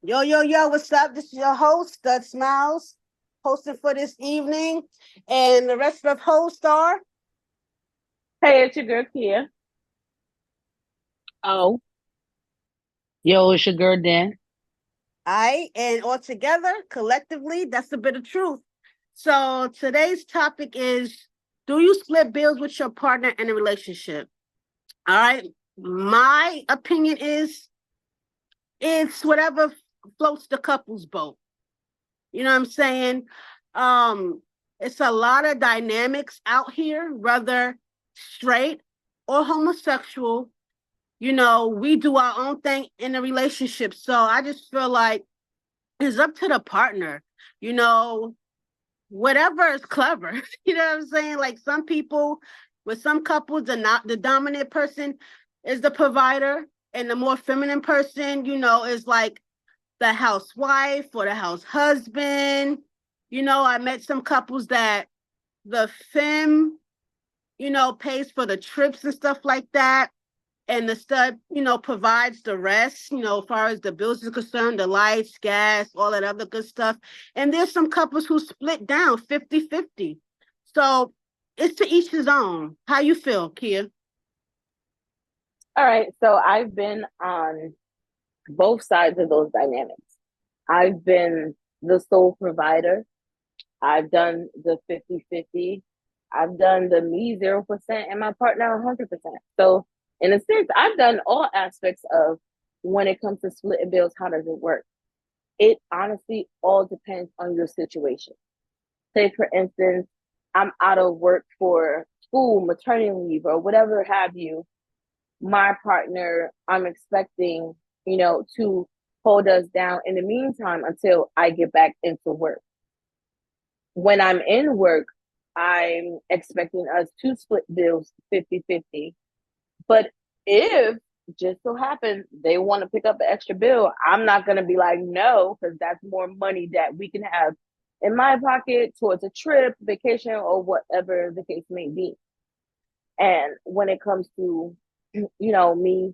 Yo, yo, yo, what's up? This is your host, Stud Smiles, hosting for this evening. And the rest of the hosts are, Hey, it's your girl Kia. Oh, yo, it's your girl Dan. and all together, collectively, that's a bit of truth. So today's topic is, do you split bills with your partner in a relationship? All right. My opinion is it's whatever floats the couple's boat. You know what I'm saying? Um, it's a lot of dynamics out here, whether straight or homosexual. You know, we do our own thing in a relationship. So I just feel like it's up to the partner. You know, whatever is clever. You know what I'm saying? Like some people, with some couples, the dominant person is the provider, and the more feminine person, is like the housewife or the house husband. You know, I met some couples that the femme, pays for the trips and stuff like that. And the stud, provides the rest, as far as the bills is concerned, the lights, gas, all that other good stuff. And there's some couples who split down 50-50. So it's to each his own. How you feel, Kia? All right, so I've been on both sides of those dynamics. I've been the sole provider. I've done the 50-50. I've done the me 0% and my partner 100%. So, in a sense, I've done all aspects of when it comes to splitting bills, how does it work? It honestly all depends on your situation. Say, for instance, I'm out of work for school, maternity leave, or whatever have you, my partner, I'm expecting, to hold us down in the meantime until I get back into work. When I'm in work, I'm expecting us to split bills 50-50. But if just so happens they want to pick up an extra bill, I'm not going to be like, no, because that's more money that we can have in my pocket towards a trip, vacation, or whatever the case may be. And when it comes to, me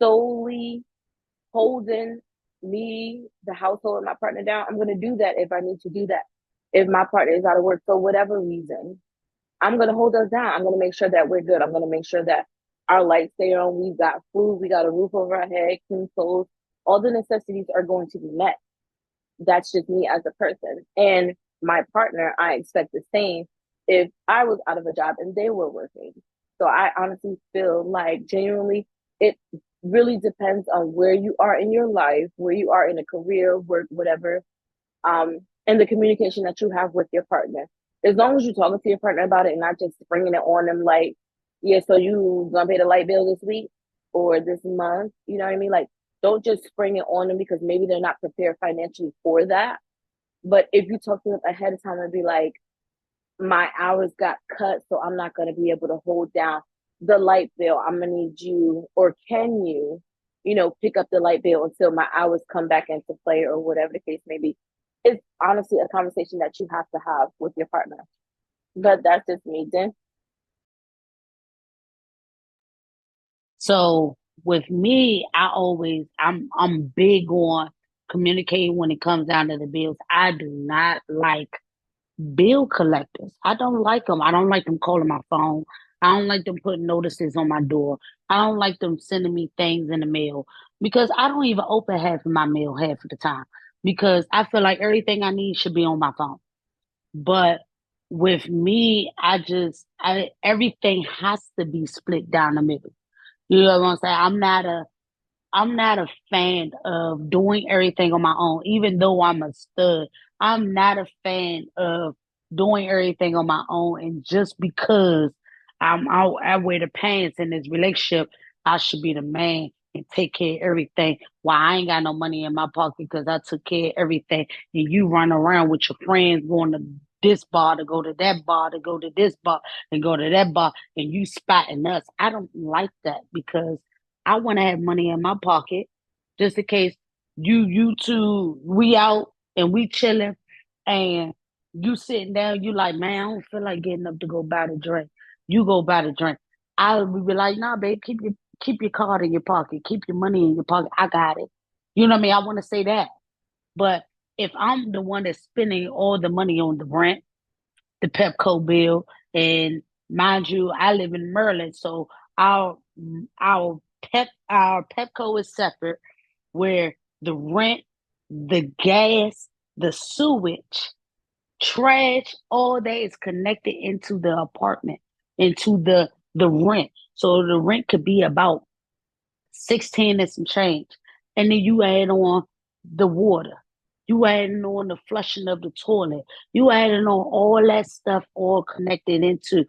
solely holding me, the household, and my partner down, I'm going to do that if I need to do that. If my partner is out of work for whatever reason, I'm going to hold us down. I'm going to make sure that we're good. I'm going to make sure that our lights stay on. We've got food. We got a roof over our head, clean clothes. All the necessities are going to be met. That's just me as a person. And my partner, I expect the same if I was out of a job and they were working. So I honestly feel like genuinely it really depends on where you are in your life, where you are in a career, work, whatever, and the communication that you have with your partner. As long as you're talking to your partner about it and not just bringing it on them like, yeah, so you gonna pay the light bill this week or this month, you know what I mean? Like, don't just spring it on them because maybe they're not prepared financially for that. But if you talk to them ahead of time and be like, my hours got cut, so I'm not going to be able to hold down the light bill. I'm going to need you, or can you, pick up the light bill until my hours come back into play, or whatever the case may be. It's honestly a conversation that you have to have with your partner. But that's just me, then. So with me, I'm big on communicating when it comes down to the bills. I do not like bill collectors. I don't like them. I don't like them calling my phone. I don't like them putting notices on my door. I don't like them sending me things in the mail because I don't even open half of my mail half of the time because I feel like everything I need should be on my phone. But with me, I everything has to be split down the middle. You know what I'm saying? I'm not a fan of doing everything on my own, even though I'm a stud. I'm not a fan of doing everything on my own, and just because I wear the pants in this relationship, I should be the man and take care of everything. While I ain't got no money in my pocket because I took care of everything, and you run around with your friends going to this bar to go to that bar to go to this bar and go to that bar, and you spotting us. I don't like that because I want to have money in my pocket just in case you two we out and we chilling and you sitting down, you like, man, I don't feel like getting up to go buy the drink. You go buy the drink. I would be like, nah, babe, keep your card in your pocket, keep your money in your pocket. I got it. You know what I mean? I want to say that. But if I'm the one that's spending all the money on the rent, the Pepco bill, and mind you, I live in Maryland, so our our our Pepco is separate, where the rent, the gas, the sewage, trash, all that is connected into the apartment, into the rent. So the rent could be about 16 and some change. And then you add on the water. You adding on the flushing of the toilet. You adding on all that stuff all connected into.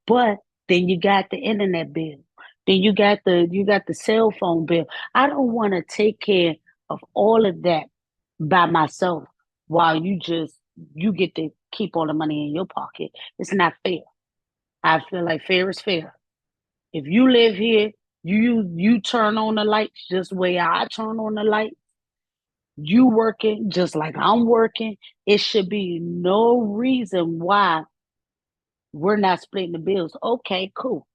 But then you got the internet bill. Then you got the cell phone bill. I don't want to take care of all of that by myself while you get to keep all the money in your pocket. It's not fair. I feel like fair is fair. If you live here, you turn on the lights just the way I turn on the light. You working just like I'm working. It should be no reason why we're not splitting the bills. Okay, cool.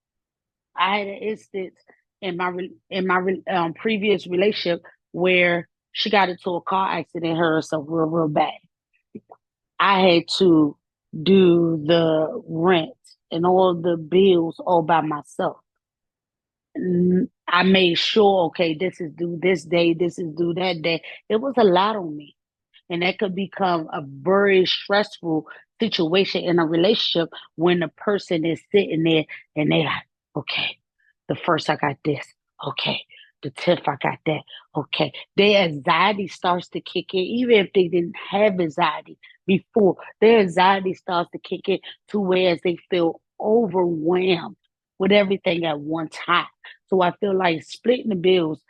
I had an instance in my previous relationship where she got into a car accident, hurt herself real bad. I had to do the rent and all the bills all by myself. I made sure, okay, this is due this day, this is due that day. It was a lot on me. And that could become a very stressful situation in a relationship when the person is sitting there and they like, okay, the first I got this. Okay. The 10th I got that. Okay. Their anxiety starts to kick in, even if they didn't have anxiety before. Their anxiety starts to kick in to whereas they feel overwhelmed with everything at one time. So I feel like splitting the bills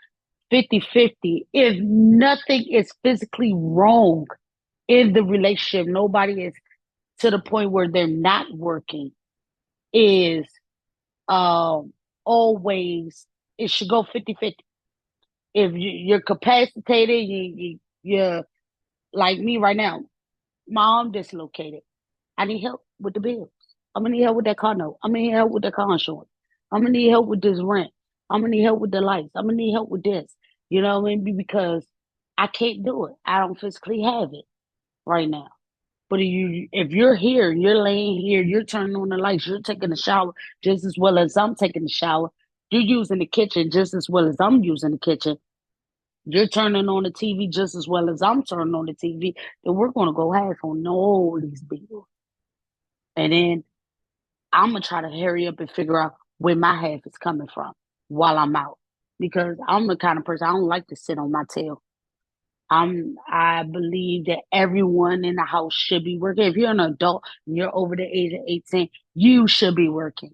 50-50. If nothing is physically wrong in the relationship, nobody is to the point where they're not working, is always, it should go 50-50. If you're capacitated, you're like me right now, my arm dislocated. I need help with the bills. I'm gonna need help with that car note. I'm gonna need help with the car insurance. I'm gonna need help with this rent. I'm gonna need help with the lights. I'm gonna need help with this. You know what I mean? Because I can't do it. I don't physically have it right now. But if you're here, you're laying here, you're turning on the lights, you're taking a shower just as well as I'm taking a shower. You're using the kitchen just as well as I'm using the kitchen. You're turning on the TV just as well as I'm turning on the TV. Then we're gonna go half on all these bills. And then I'm gonna try to hurry up and figure out where my half is coming from while I'm out. Because I'm the kind of person I don't like to sit on my tail. I believe that everyone in the house should be working. If you're an adult and you're over the age of 18, you should be working.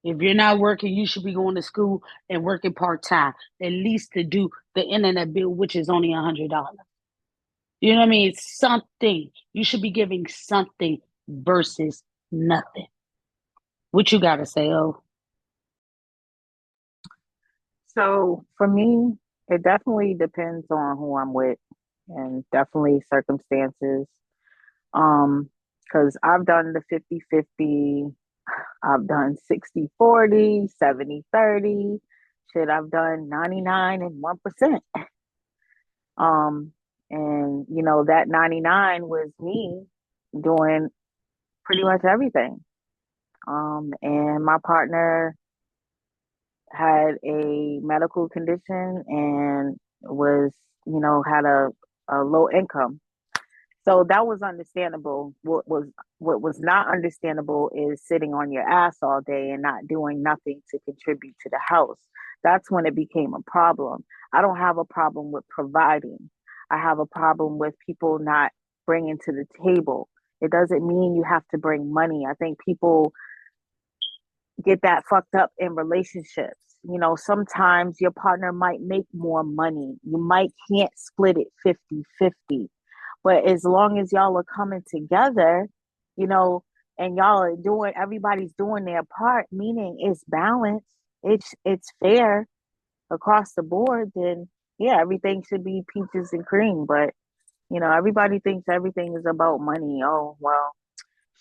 If you're not working, you should be going to school and working part-time, at least to do the internet bill, which is only $100. You know what I mean? It's something. You should be giving something versus nothing. What you gotta say, oh? So for me, it definitely depends on who I'm with and definitely circumstances. Um, because I've done the 50-50, I've done 60-40, 70-30. Shit, I've done 99 and 1%. Um, and that 99 was me doing pretty much everything. And my partner had a medical condition and was, had a low income. So that was understandable. What was not understandable is sitting on your ass all day and not doing nothing to contribute to the house. That's when it became a problem. I don't have a problem with providing. I have a problem with people not bringing to the table. It doesn't mean you have to bring money. I think people get that fucked up in relationships. Sometimes your partner might make more money. You might can't split it 50-50. But as long as y'all are coming together, you know, and y'all are doing everybody's doing their part, meaning it's balanced, it's fair across the board, then yeah, everything should be peaches and cream. But everybody thinks everything is about money. Oh, well,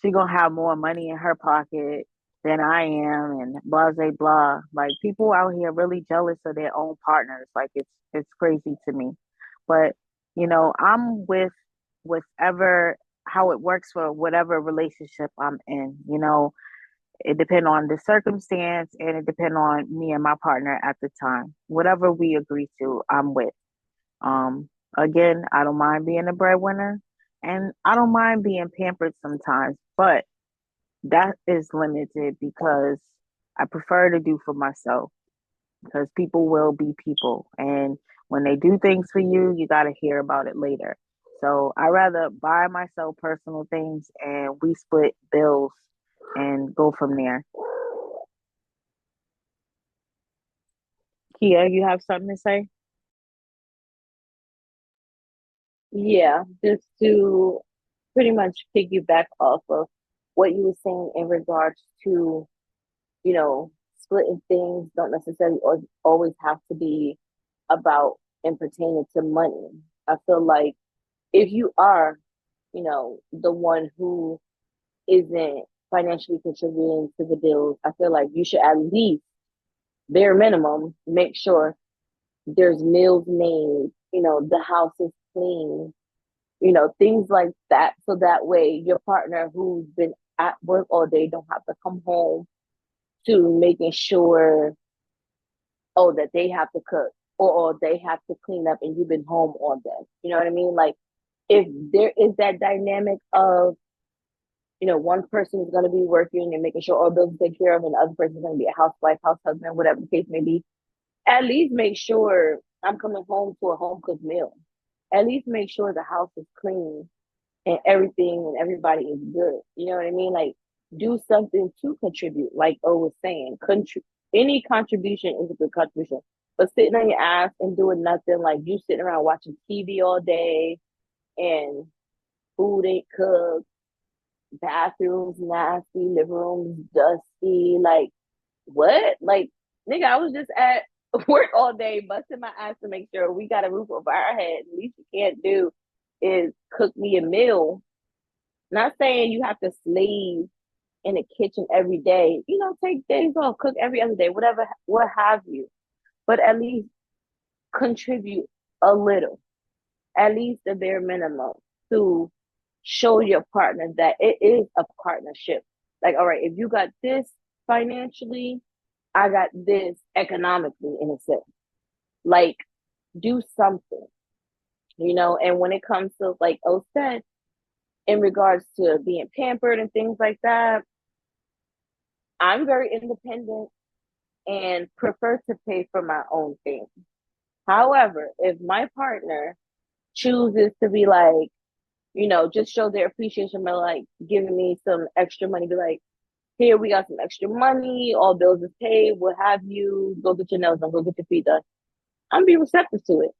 she gonna have more money in her pocket than I am and blah blah blah. Like people out here really jealous of their own partners. Like it's crazy to me. But I'm with whatever how it works for whatever relationship I'm in. It depends on the circumstance and it depends on me and my partner at the time. Whatever we agree to, I'm with. Again, I don't mind being a breadwinner and I don't mind being pampered sometimes, but that is limited because I prefer to do for myself because people will be people. And when they do things for you, you got to hear about it later. So I rather buy myself personal things and we split bills and go from there. Kia, you have something to say? Yeah, just to pretty much piggyback off of what you were saying in regards to, you know, splitting things don't necessarily always have to be about and pertaining to money. I feel like if you are, the one who isn't financially contributing to the bills, I feel like you should at least, bare minimum, make sure there's meals made, the house is clean, things like that. So that way your partner who's been at work all day don't have to come home to making sure, oh, that they have to cook or they have to clean up and you've been home all day. You know what I mean? Like if there is that dynamic of, one person is going to be working and making sure all bills are taken care of and the other person is going to be a housewife, house husband, whatever the case may be, at least make sure I'm coming home to a home cooked meal. At least make sure the house is clean and everything and everybody is good. You know what I mean? Like do something to contribute. Like O was saying, any contribution is a good contribution. But sitting on your ass and doing nothing, like you sitting around watching TV all day and food ain't cooked, bathrooms nasty, living rooms dusty, like what? Like nigga, I was just at work all day, busting my ass to make sure we got a roof over our head. The least you can't do is cook me a meal. Not saying you have to slave in the kitchen every day. Take days off, cook every other day, whatever, what have you. But at least contribute a little, at least the bare minimum to show your partner that it is a partnership. Like, all right, if you got this financially, I got this economically in a sense. Like, do something, and when it comes to, like O said, in regards to being pampered and things like that, I'm very independent and prefer to pay for my own things. However, if my partner chooses to be like, just show their appreciation by like giving me some extra money, be like, here we got some extra money, all bills is paid, what have you, go get your nails done, go get your feet done. I'm gonna be receptive to it.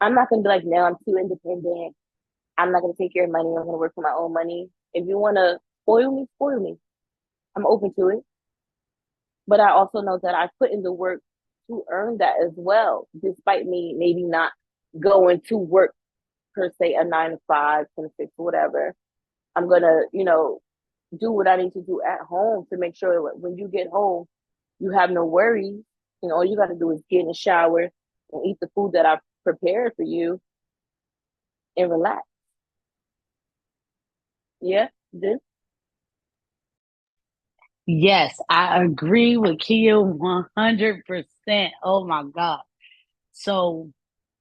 I'm not gonna be like, no, I'm too independent. I'm not gonna take your money. I'm gonna work for my own money. If you wanna spoil me, spoil me. I'm open to it. But I also know that I put in the work to earn that as well, despite me maybe not going to work per se a 9 to 5, 10 to 6, whatever. I'm gonna, do what I need to do at home to make sure that when you get home, you have no worries. All you gotta do is get in the shower and eat the food that I've prepared for you and relax. Yeah, this. Yes, I agree with Kia 100%. Oh my God. So,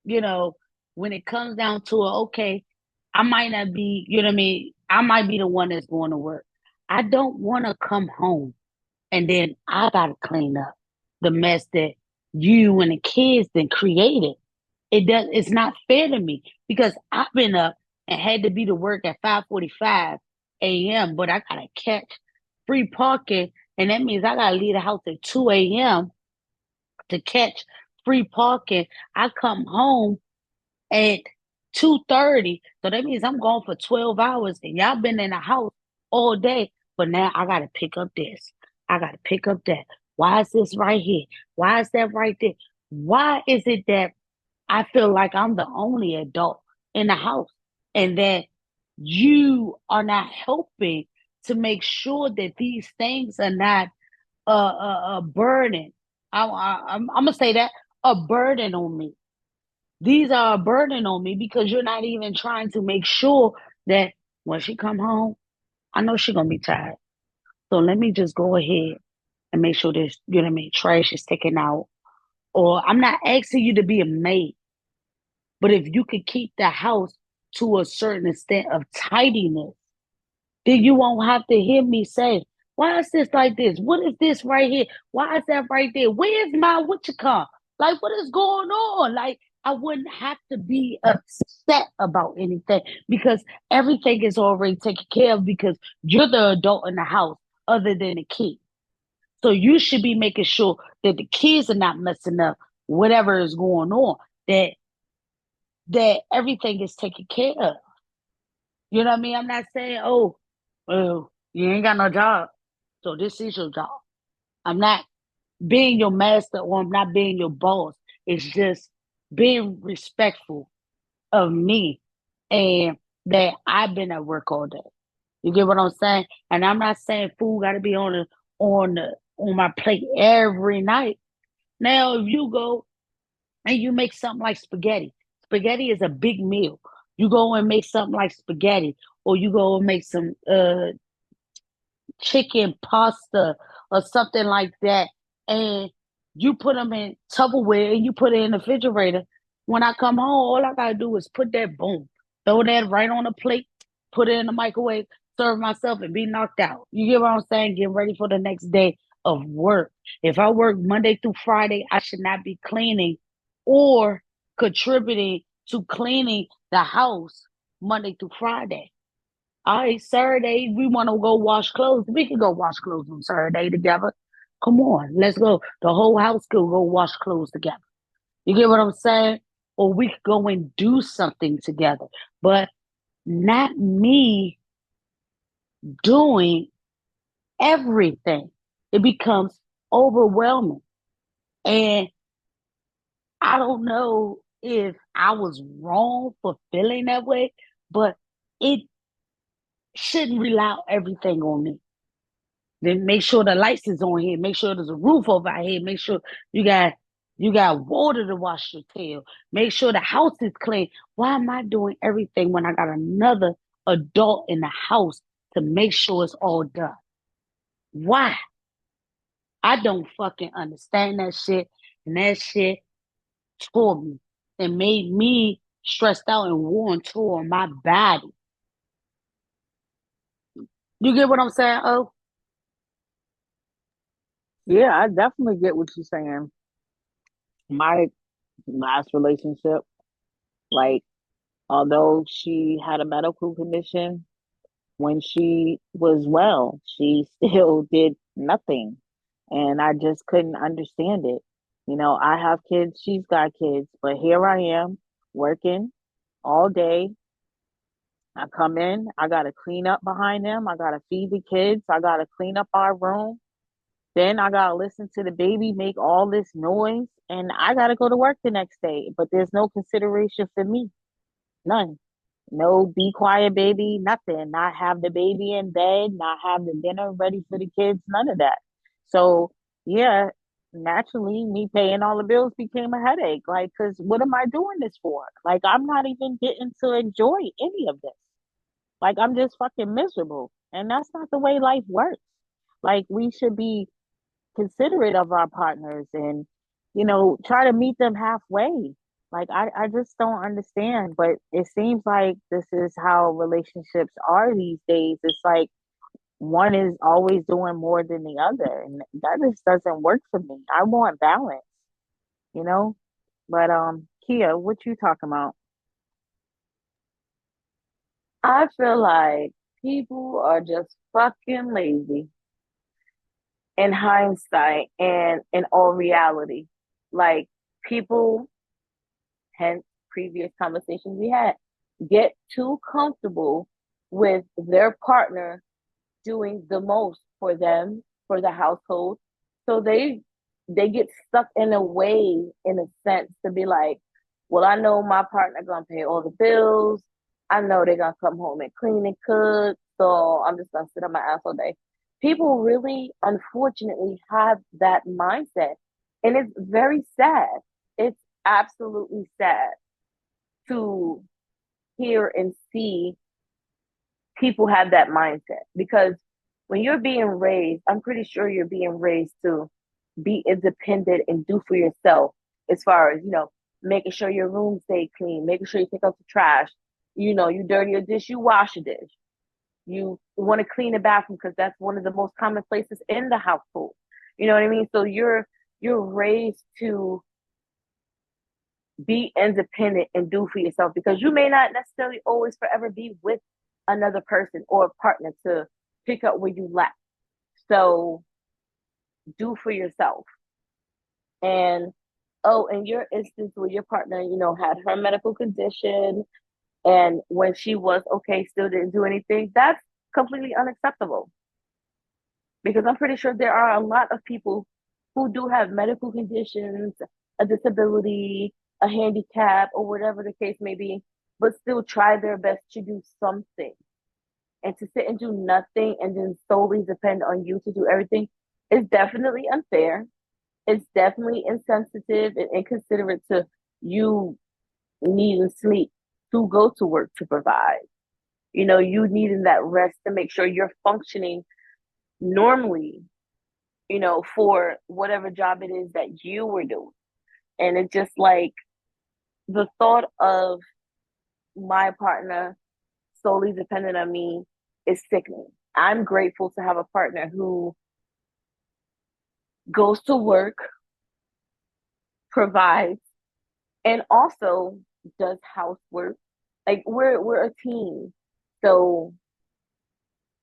you know, when it comes down to it, okay, I might not be, you know what I mean? I might be the one that's going to work. I don't want to come home and then I got to clean up the mess that you and the kids then created. It's not fair to me because I've been up and had to be to work at 5:45 a.m., but I gotta catch free parking, and that means I gotta leave the house at 2 a.m. to catch free parking. I come home at 2:30, so that means I'm gone for 12 hours, and y'all been in the house all day. But now I gotta pick up this. I gotta pick up that. Why is this right here? Why is that right there? Why is it that I feel like I'm the only adult in the house and that you are not helping to make sure that these things are not a burden. I'm gonna say that, a burden on me. These are a burden on me because you're not even trying to make sure that when she come home, I know she's gonna be tired. So let me just go ahead and make sure this, you know what I mean, trash is taken out. Or I'm not asking you to be a maid, but if you could keep the house to a certain extent of tidiness, then you won't have to hear me say, why is this like this? What is this right here? Why is that right there? Where's my what you call? Like, what is going on? Like, I wouldn't have to be upset about anything because everything is already taken care of because you're the adult in the house other than the kid. So you should be making sure that the kids are not messing up whatever is going on, that everything is taken care of. You know what I mean? I'm not saying, oh, well, you ain't got no job, so this is your job. I'm not being your master or I'm not being your boss. It's just being respectful of me and that I've been at work all day. You get what I'm saying? And I'm not saying food got to be on my plate every night. Now, if you go and you make something like spaghetti, spaghetti is a big meal. You go and make something like spaghetti, or you go and make some chicken pasta or something like that, and you put them in Tupperware and you put it in the refrigerator. When I come home, all I gotta do is put that boom, throw that right on a plate, put it in the microwave, serve myself, and be knocked out. You get what I'm saying? Get ready for the next day of work. If I work Monday through Friday, I should not be cleaning or contributing to cleaning the house Monday through Friday. All right, Saturday, we want to go wash clothes. We can go wash clothes on Saturday together. Come on, let's go. The whole house could go wash clothes together. You get what I'm saying? Or we could go and do something together. But not me doing everything. It becomes overwhelming. And I don't know if I was wrong for feeling that way, but it shouldn't rely everything on me. Then make sure the lights is on here. Make sure there's a roof over our head. Make sure you got water to wash your tail. Make sure the house is clean. Why am I doing everything when I got another adult in the house to make sure it's all done? Why? I don't fucking understand that shit. And that shit tore me and made me stressed out and worn tore on my body. You get what I'm saying? Oh, Yeah, I definitely get what you're saying. My last relationship, like, although she had a medical condition, when she was well, she still did nothing. And I just couldn't understand it. You know, I have kids, she's got kids, but here I am working all day. I come in, I got to clean up behind them, I got to feed the kids, I got to clean up our room. Then I got to listen to the baby make all this noise, and I got to go to work the next day. But there's no consideration for me. None. No, be quiet, baby, nothing. Not have the baby in bed, not have the dinner ready for the kids, none of that. So, yeah, naturally, me paying all the bills became a headache. Like, because what am I doing this for? Like, I'm not even getting to enjoy any of this. Like, I'm just fucking miserable. And that's not the way life works. Like, we should be considerate of our partners and, try to meet them halfway. Like, I just don't understand, but it seems like this is how relationships are these days. It's like one is always doing more than the other, and that just doesn't work for me. I want balance, you know. But Kia, what you talking about? I feel like people are just fucking lazy in hindsight and in all reality. Like, people, hence previous conversations we had, get too comfortable with their partner doing the most for them, for the household. So they get stuck in a way, in a sense, to be like, well, I know my partner gonna pay all the bills. I know they're gonna come home and clean and cook. so I'm just gonna sit on my ass all day. People really, unfortunately, have that mindset, and it's very sad. It's absolutely sad to hear and see people have that mindset because when you're being raised, I'm pretty sure you're being raised to be independent and do for yourself as far as, making sure your room stay clean, making sure you pick up the trash, you dirty a dish, you wash a dish. You want to clean the bathroom because that's one of the most common places in the household. You know what I mean? So you're raised to be independent and do for yourself because you may not necessarily always forever be with another person or a partner to pick up where you lack. So do for yourself. And in your instance where your partner, had her medical condition and when she was okay, still didn't do anything, that's completely unacceptable. Because I'm pretty sure there are a lot of people who do have medical conditions, a disability, a handicap, or whatever the case may be, but still try their best to do something. And to sit and do nothing and then solely depend on you to do everything is definitely unfair. It's definitely insensitive and inconsiderate to you needing sleep to go to work to provide. You needing that rest to make sure you're functioning normally, for whatever job it is that you were doing. And it's just like the thought of my partner solely dependent on me is sickening. I'm grateful to have a partner who goes to work, provides, and also does housework. Like we're a team. So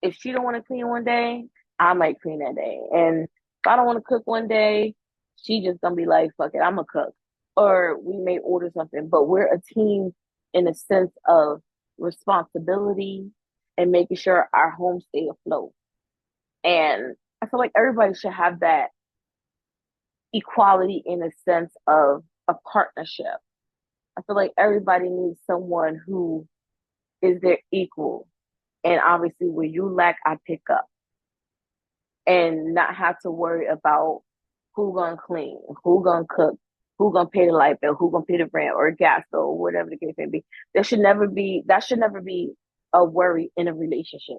if she don't want to clean one day, I might clean that day. And if I don't want to cook one day, she just gonna be like, fuck it, I'm a cook. Or we may order something, but we're a team in a sense of responsibility and making sure our home stay afloat. And I feel like everybody should have that equality in a sense of a partnership. I feel like everybody needs someone who is their equal. And obviously, where you lack, I pick up. And not have to worry about who gonna clean, who gonna cook, who gonna pay the light bill, who gonna pay the rent or gas bill, whatever the case may be. That should never be a worry in a relationship.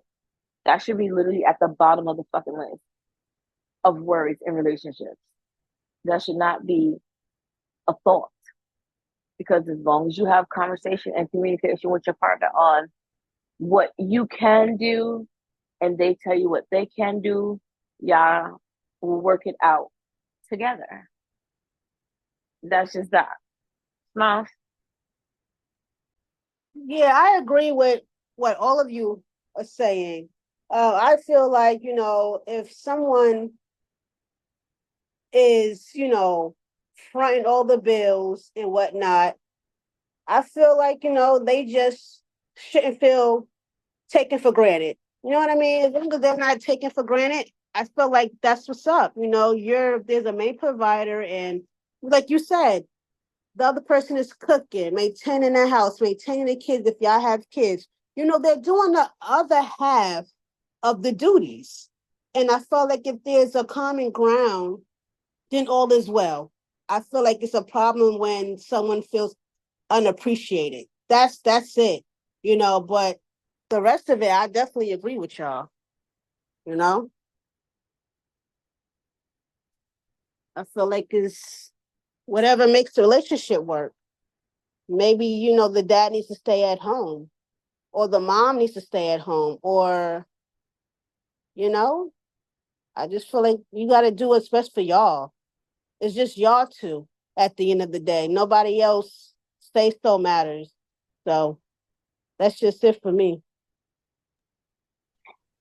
That should be literally at the bottom of the fucking list of worries in relationships. That should not be a thought. Because as long as you have conversation and communication with your partner on what you can do and they tell you what they can do, y'all will work it out together. That's just that. Smiles. Yeah, I agree with what all of you are saying. I feel like, if someone is, fronting all the bills and whatnot, I feel like, they just shouldn't feel taken for granted. You know what I mean? As long as they're not taken for granted, I feel like that's what's up. There's a main provider, and like you said, the other person is cooking, maintaining the house, maintaining the kids if y'all have kids. They're doing the other half of the duties. And I feel like if there's a common ground, then all is well. I feel like it's a problem when someone feels unappreciated. That's it. But the rest of it, I definitely agree with y'all. I feel like it's whatever makes the relationship work. Maybe, the dad needs to stay at home or the mom needs to stay at home or, I just feel like you got to do what's best for y'all. It's just y'all two at the end of the day. Nobody else say so matters. So that's just it for me.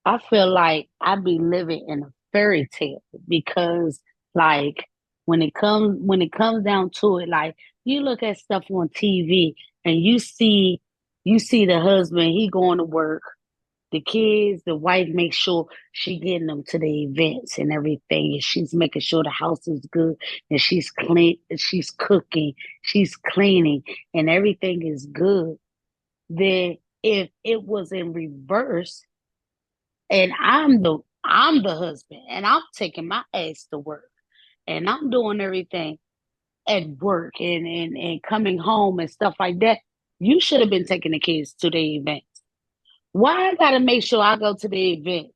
I feel like I be living in a fairy tale because like when it comes down to it, like you look at stuff on TV and you see the husband, he going to work, the kids, the wife makes sure she getting them to the events and everything, and she's making sure the house is good, and she's clean, she's cooking, she's cleaning, and everything is good. Then if it was in reverse, and I'm the husband, and I'm taking my ass to work, and I'm doing everything at work and coming home and stuff like that. You should have been taking the kids to the events. Why I gotta make sure I go to the events?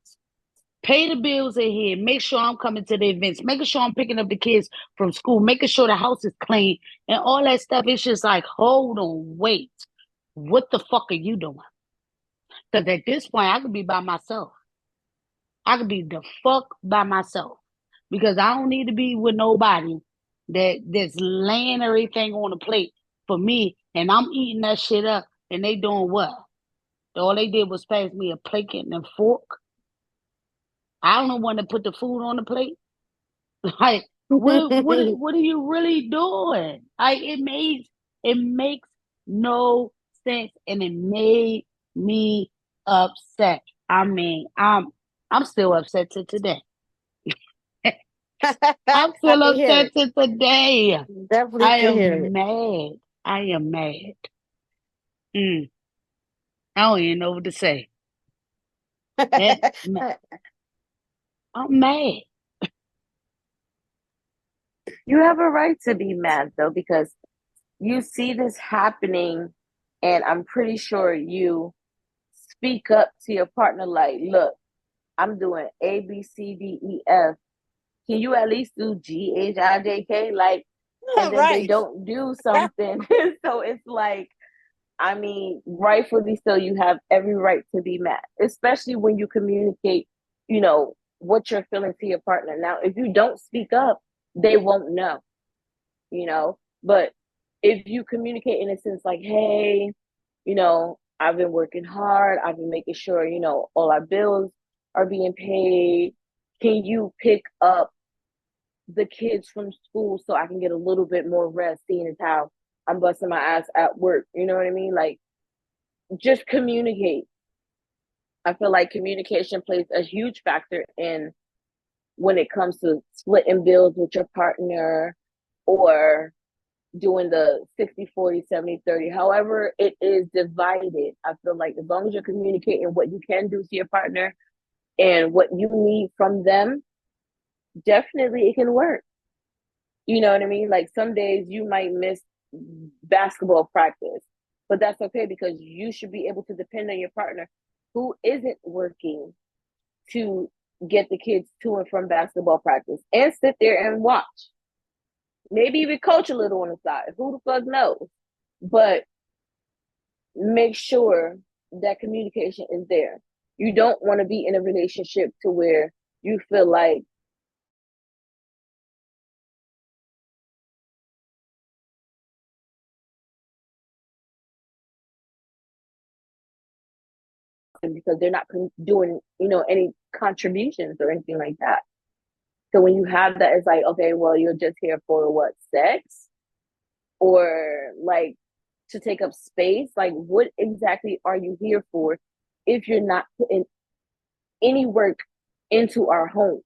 Pay the bills in here, make sure I'm coming to the events, making sure I'm picking up the kids from school, making sure the house is clean and all that stuff. It's just like, hold on, wait. What the fuck are you doing? Because at this point, I could be by myself. I could be the fuck by myself because I don't need to be with nobody that's laying everything on the plate for me and I'm eating that shit up and they doing what? All they did was pass me a plate and a fork. I don't know when to put the food on the plate. Like, what are you really doing? Like, it makes no sense, and it made me upset. I mean, I'm still upset to today. I'm I still can hear upset it. to today. Definitely I can hear am mad. I am mad. Mm, I don't even know what to say. That, it. I'm mad. You have a right to be mad though, because you see this happening, and I'm pretty sure you speak up to your partner like, look, I'm doing A, B, C, D, E, F. Can you at least do G, H, I, J, K? Like, and then they Right. don't do something. So it's like, I mean, rightfully so, you have every right to be mad, especially when you communicate, what you're feeling to your partner. Now, if you don't speak up, they won't know, you know. But if you communicate in a sense like, hey, I've been working hard, I've been making sure, all our bills are being paid. Can you pick up the kids from school so I can get a little bit more rest, seeing as how I'm busting my ass at work? You know what I mean? Like, just communicate. I feel like communication plays a huge factor in when it comes to splitting bills with your partner, or doing the 60/40, 70/30, however it is divided. I feel like as long as you're communicating what you can do to your partner and what you need from them, definitely it can work. You know what I mean? Like, some days you might miss basketball practice, but that's okay, because you should be able to depend on your partner who isn't working to get the kids to and from basketball practice, and sit there and watch. Maybe even coach a little on the side. Who the fuck knows? But make sure that communication is there. You don't want to be in a relationship to where you feel like, because they're not doing, any contributions or anything like that. So when you have that, it's like, okay, well, you're just here for what, sex? Or like to take up space? Like, what exactly are you here for if you're not putting any work into our home?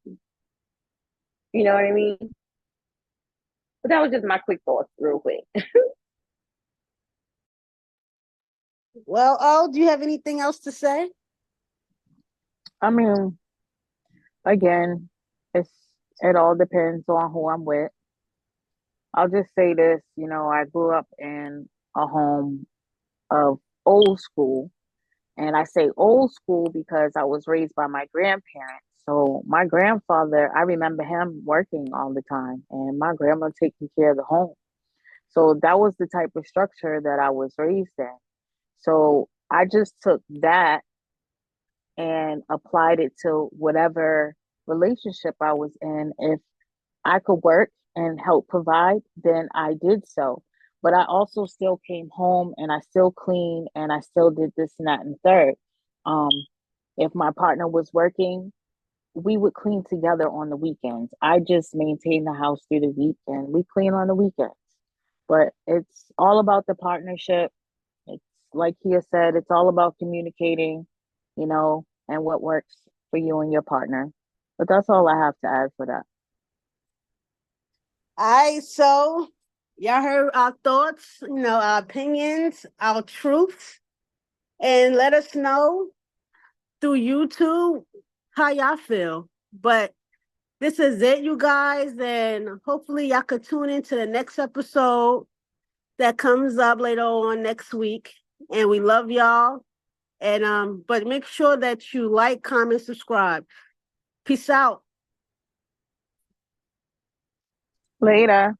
You know what I mean? But that was just my quick thoughts, real quick. Well, oh, do you have anything else to say? I mean, again, it's it all depends on who I'm with. I'll just say this, I grew up in a home of old school. And I say old school because I was raised by my grandparents. So my grandfather, I remember him working all the time and my grandma taking care of the home. So that was the type of structure that I was raised in. So I just took that and applied it to whatever relationship I was in. If I could work and help provide, then I did so. But I also still came home and I still cleaned and I still did this and that and third. Um, if my partner was working, we would clean together on the weekends. I just maintain the house through the week and we clean on the weekends. But it's all about the partnership. It's like Kia said, it's all about communicating, and what works for you and your partner. But that's all I have to add for that. All right, so y'all heard our thoughts, our opinions, our truths, and let us know through YouTube how y'all feel. But this is it, you guys, and hopefully y'all could tune into the next episode that comes up later on next week. And we love y'all. And but make sure that you like, comment, subscribe. Peace out. Later.